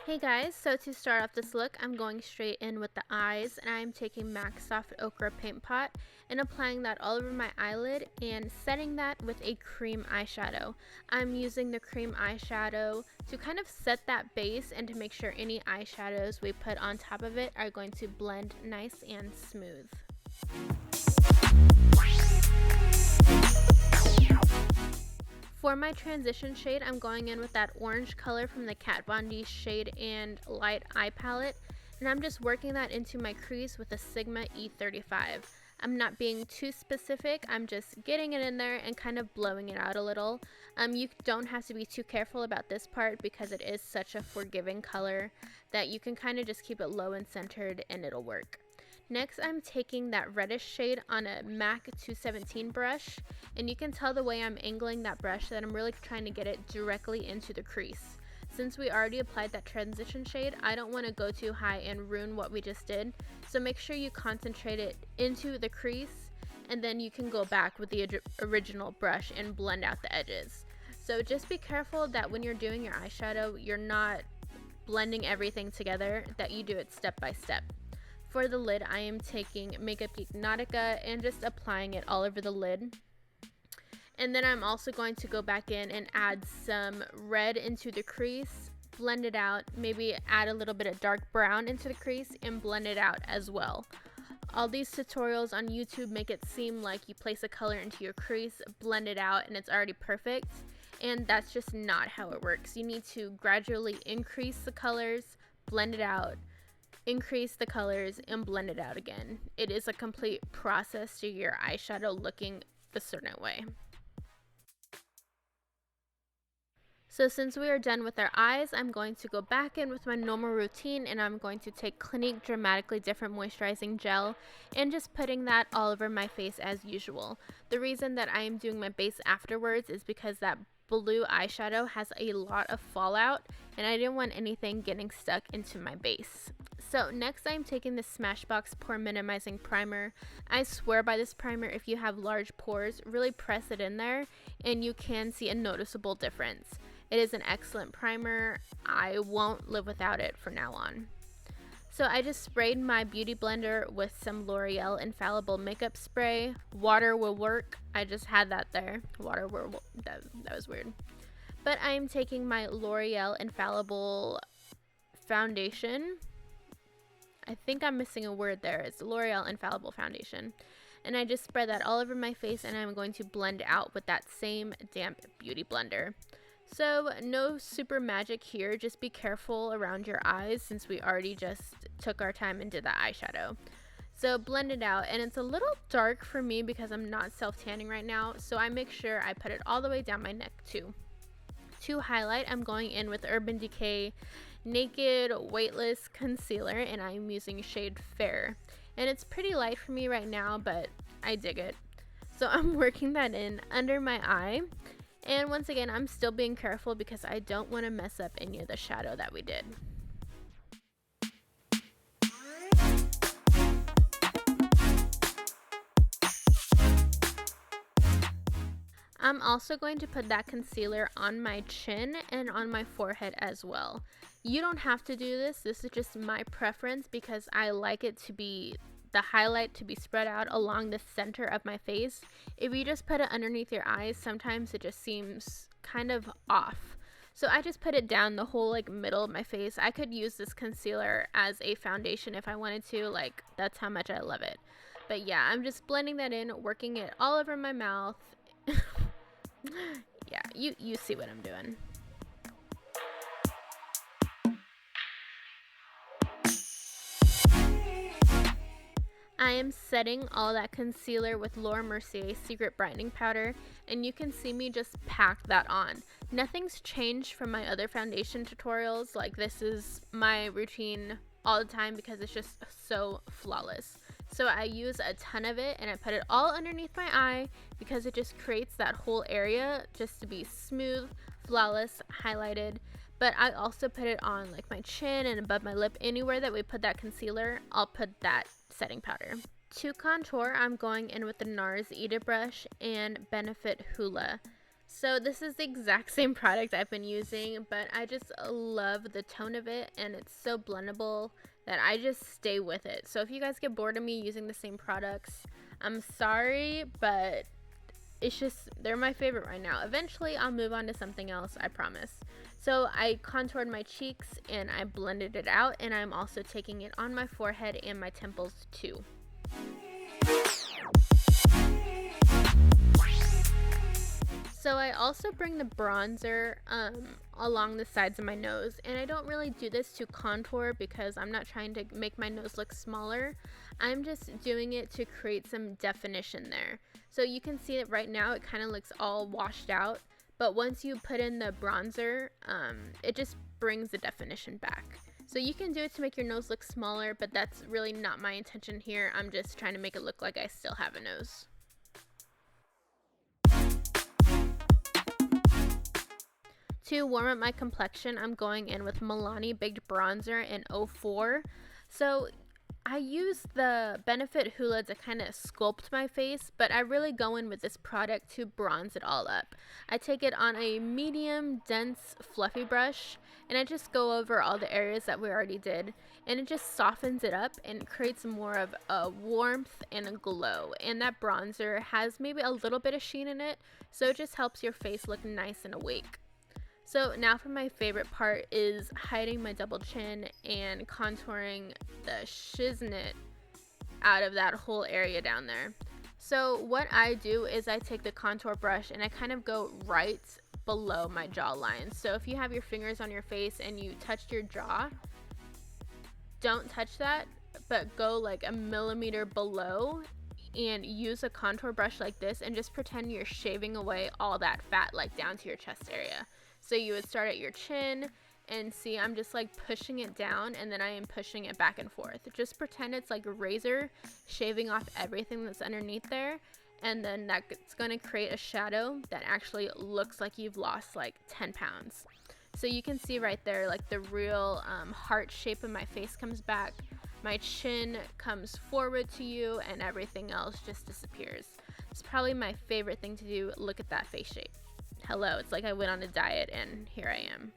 Hey guys, so to start off this look, I'm going straight in with the eyes, and I'm taking MAC Soft Ochre Paint Pot and applying that all over my eyelid and setting that with a cream eyeshadow. I'm using the cream eyeshadow to kind of set that base and to make sure any eyeshadows we put on top of it are going to blend nice and smooth. For my transition shade, I'm going in with that orange color from the Kat Von D Shade and Light Eye Palette, and I'm just working that into my crease with a Sigma E35. I'm not being too specific, I'm just getting it in there and kind of blowing it out a little. You don't have to be too careful about this part because it is such a forgiving color that you can kind of just keep it low and centered and it'll work. Next, I'm taking that reddish shade on a MAC 217 brush, and you can tell the way I'm angling that brush that I'm really trying to get it directly into the crease. Since we already applied that transition shade, I don't want to go too high and ruin what we just did, so make sure you concentrate it into the crease, and then you can go back with the original brush and blend out the edges. So just be careful that when you're doing your eyeshadow, you're not blending everything together, that you do it step by step. For the lid, I am taking Makeup Geek Nautica and just applying it all over the lid. And then I'm also going to go back in and add some red into the crease, blend it out, maybe add a little bit of dark brown into the crease and blend it out as well. All these tutorials on YouTube make it seem like you place a color into your crease, blend it out, and it's already perfect. And that's just not how it works. You need to gradually increase the colors, blend it out, increase the colors, and blend it out again. It is a complete process to your eyeshadow looking a certain way. So since we are done with our eyes, I'm going to go back in with my normal routine, and I'm going to take Clinique Dramatically Different Moisturizing Gel and just putting that all over my face as usual. The reason that I am doing my base afterwards is because that blue eyeshadow has a lot of fallout and I didn't want anything getting stuck into my base. So next I'm taking the Smashbox Pore Minimizing Primer. I swear by this primer, if you have large pores, really press it in there and you can see a noticeable difference. It is an excellent primer. I won't live without it from now on. So I just sprayed my beauty blender with some L'Oreal Infallible makeup spray. Water will work. I just had that there. Water will, that was weird. But I'm taking my L'Oreal Infallible foundation. I think I'm missing a word there. It's L'Oreal Infallible foundation. And I just spread that all over my face, and I'm going to blend out with that same damp beauty blender. So no super magic here, just be careful around your eyes since we already just took our time and did the eyeshadow. So blend it out, and it's a little dark for me because I'm not self-tanning right now, so I make sure I put it all the way down my neck too. To highlight, I'm going in with Urban Decay Naked Weightless Concealer, and I'm using shade Fair. And it's pretty light for me right now, but I dig it. So I'm working that in under my eye. And once again, I'm still being careful because I don't want to mess up any of the shadow that we did. I'm also going to put that concealer on my chin and on my forehead as well. You don't have to do this. This is just my preference because I like it to be the highlight to be spread out along the center of my face. If you just put it underneath your eyes, sometimes it just seems kind of off. So I just put it down the whole middle of my face. I could use this concealer as a foundation if I wanted to, that's how much I love it. But yeah, I'm just blending that in, working it all over my mouth. Yeah, you see what I'm doing. I am setting all that concealer with Mercier Secret Brightening Powder, and you can see me just pack that on. Nothing's changed from my other foundation tutorials. This is my routine all the time because it's just so flawless. So I use a ton of it and I put it all underneath my eye because it just creates that whole area just to be smooth, flawless, highlighted. But I also put it on my chin and above my lip. Anywhere that we put that concealer, I'll put that setting powder. To contour, I'm going in with the NARS Eat It brush and Benefit Hoola. So this is the exact same product I've been using, but I just love the tone of it, and it's so blendable that I just stay with it. So if you guys get bored of me using the same products, I'm sorry, but it's just, they're my favorite right now. Eventually I'll move on to something else, I promise. So I contoured my cheeks and I blended it out, and I'm also taking it on my forehead and my temples too. So I also bring the bronzer along the sides of my nose, and I don't really do this to contour because I'm not trying to make my nose look smaller. I'm just doing it to create some definition there. So you can see it right now, it kind of looks all washed out, but once you put in the bronzer, it just brings the definition back. So you can do it to make your nose look smaller, but that's really not my intention here. I'm just trying to make it look like I still have a nose. To warm up my complexion, I'm going in with Milani Baked Bronzer in 04. So I use the Benefit Hoola to kind of sculpt my face, but I really go in with this product to bronze it all up. I take it on a medium, dense, fluffy brush, and I just go over all the areas that we already did, and it just softens it up and creates more of a warmth and a glow. And that bronzer has maybe a little bit of sheen in it, so it just helps your face look nice and awake. So now for my favorite part is hiding my double chin and contouring the shiznit out of that whole area down there. So what I do is I take the contour brush and I kind of go right below my jawline. So if you have your fingers on your face and you touched your jaw, don't touch that, but go like a millimeter below and use a contour brush like this and just pretend you're shaving away all that fat like down to your chest area. So you would start at your chin, and see, I'm just like pushing it down, and then I am pushing it back and forth. Just pretend it's like a razor shaving off everything that's underneath there, and then that's going to create a shadow that actually looks like you've lost like 10 pounds. So you can see right there, like the real heart shape of my face comes back, my chin comes forward to you, and everything else just disappears. It's probably my favorite thing to do. Look at that face shape. Hello, it's like I went on a diet and here I am.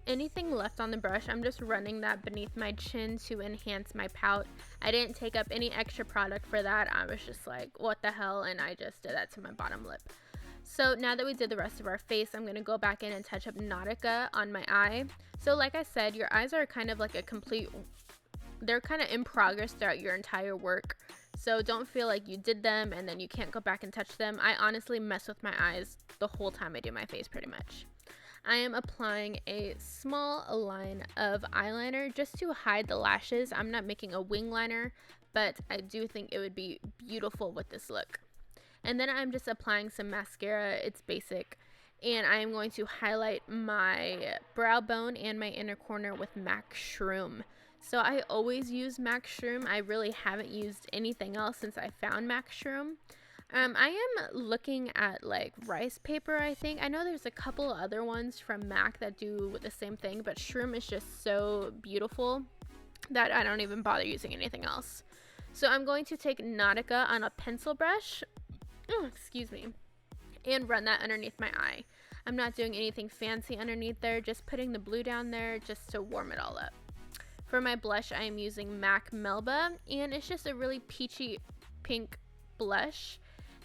Anything left on the brush, I'm just running that beneath my chin to enhance my pout. I didn't take up any extra product for that. I was just like, what the hell, and I just did that to my bottom lip. So now that we did the rest of our face, I'm going to go back in and touch up Nautica on my eye. So like I said, your eyes are kind of like a complete, they're kind of in progress throughout your entire work. So don't feel like you did them and then you can't go back and touch them. I honestly mess with my eyes the whole time I do my face pretty much. I am applying a small line of eyeliner just to hide the lashes. I'm not making a wing liner, but I do think it would be beautiful with this look. And then I'm just applying some mascara. It's basic. And I am going to highlight my brow bone and my inner corner with MAC Shroom. So I always use MAC Shroom. I really haven't used anything else since I found MAC Shroom. I am looking at like rice paper, I think. I know there's a couple other ones from MAC that do the same thing, but Shroom is just so beautiful that I don't even bother using anything else. So I'm going to take Nautica on a pencil brush, excuse me, and run that underneath my eye. I'm not doing anything fancy underneath there, just putting the blue down there just to warm it all up. For my blush, I am using MAC Melba, and it's just a really peachy pink blush.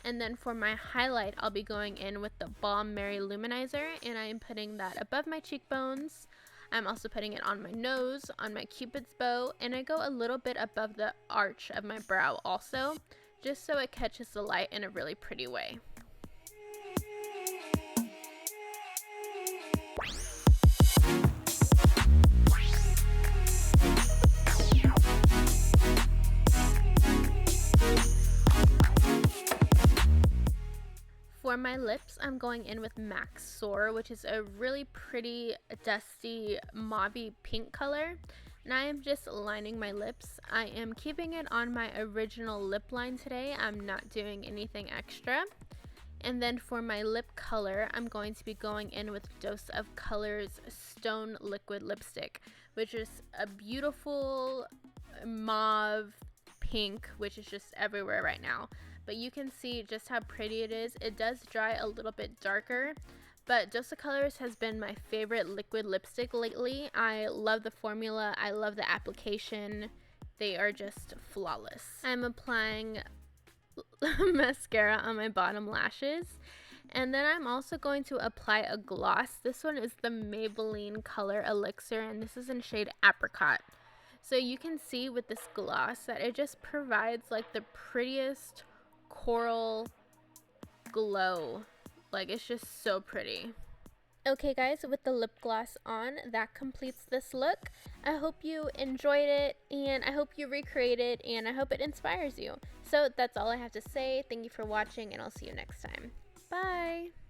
And then for my highlight, I'll be going in with the Balm Luminizer, and I am putting that above my cheekbones. I'm also putting it on my nose, on my cupid's bow, and I go a little bit above the arch of my brow also, just so it catches the light in a really pretty way. For my lips, I'm going in with MAC Soar, which is a really pretty, dusty, mauvey pink color. And I am just lining my lips. I am keeping it on my original lip line today. I'm not doing anything extra. And then for my lip color, I'm going to be going in with Dose of Colors Stone Liquid Lipstick, which is a beautiful mauve pink, which is just everywhere right now. But you can see just how pretty it is. It does dry a little bit darker, but Dose of Colors has been my favorite liquid lipstick lately. I love the formula. I love the application. They are just flawless. I'm applying mascara on my bottom lashes. And then I'm also going to apply a gloss. This one is the Maybelline Color Elixir, and this is in shade Apricot. So you can see with this gloss that it just provides like the prettiest coral glow. Like, it's just so pretty. Okay guys, with the lip gloss on, that completes this look. I hope you enjoyed it, and I hope you recreate it, and I hope it inspires you. So that's all I have to say. Thank you for watching, and I'll see you next time. Bye!